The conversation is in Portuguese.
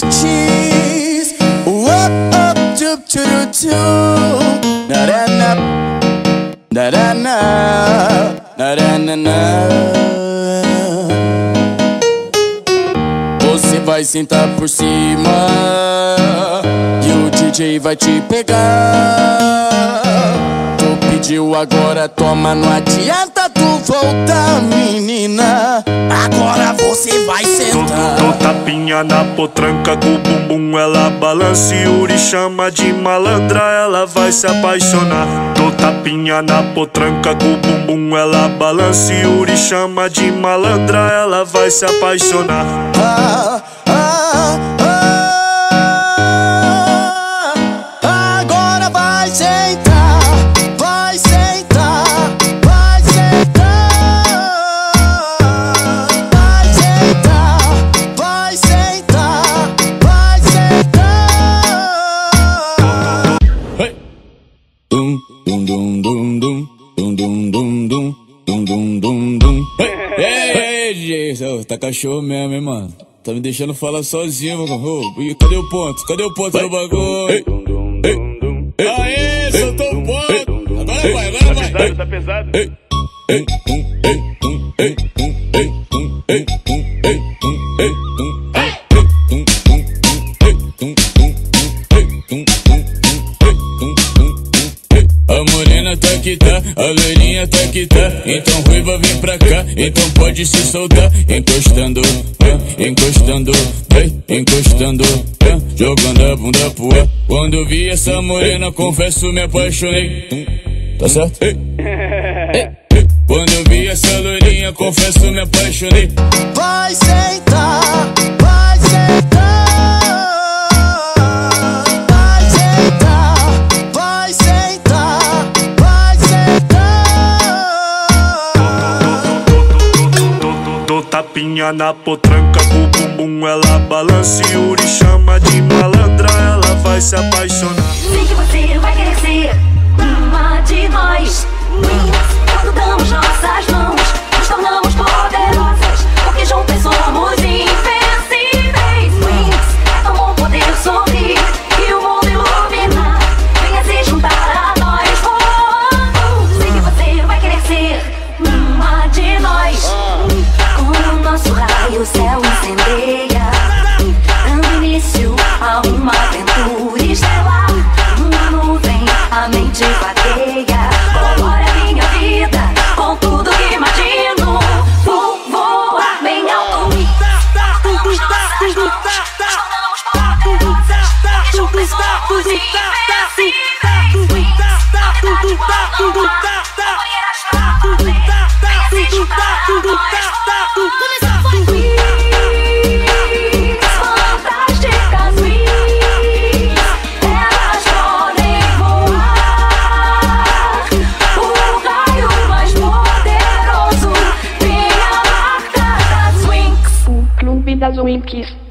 artes. Narana, narana, narana. Você vai sentar por cima e o DJ vai te pegar. Tu pediu, agora toma, não adianta tu voltar, menina. Agora você vai sentar. Tô tapinha na potranca, com o bumbum ela balança. Yuri chama de malandra, ela vai se apaixonar. Tô tapinha na potranca, com o bumbum ela balança. Yuri chama de malandra, ela vai se apaixonar. Agora vai sentar, vai sentar, vai sentar, vai sentar, vai sentar, vai sentar. Hey. Dum dum dum dum dum dum dum dum dum dum dum dum dum. Ei, DJ, tá cachorro mesmo, hein, mano? Tá me deixando falar sozinho, mano. Cadê o ponto? Cadê o ponto do bagulho? Aê, soltou o ponto! Agora vai, agora vai! Tá pesado, tá pesado! A morena tá que tá, a loirinha tá que tá. Então ruiva vem pra cá, então pode se soltar. Encostando, encostando, encostando, jogando a bunda pro ar. Quando eu vi essa morena, confesso, me apaixonei. Tá certo? Quando eu vi essa loirinha, confesso, me apaixonei. Vai sentar, vai sentar. Tapinha na potranca, com o bumbum ela balança. Yuri chama de malandra, ela vai se apaixonar. Sei que você vai querer ser uma de nós. Quando damos nossas mãos, nos tornamos poderosas, porque juntas somos invencíveis. É tão bom poder sorrir e o mundo iluminar. Venha se juntar a nós. Sei que você vai querer ser uma de nós. Nosso raio, o céu incendeia, dando início a uma aventura estelar. Uma nuvem, a mente vagueia, colore a minha vida com tudo que imagino. Vou voar bem alto. Damos nossas mãos, tornamos poderosas, porque juntos somos invencíveis. Companheiras pra valer, venha se juntar a nós. Das Winkies.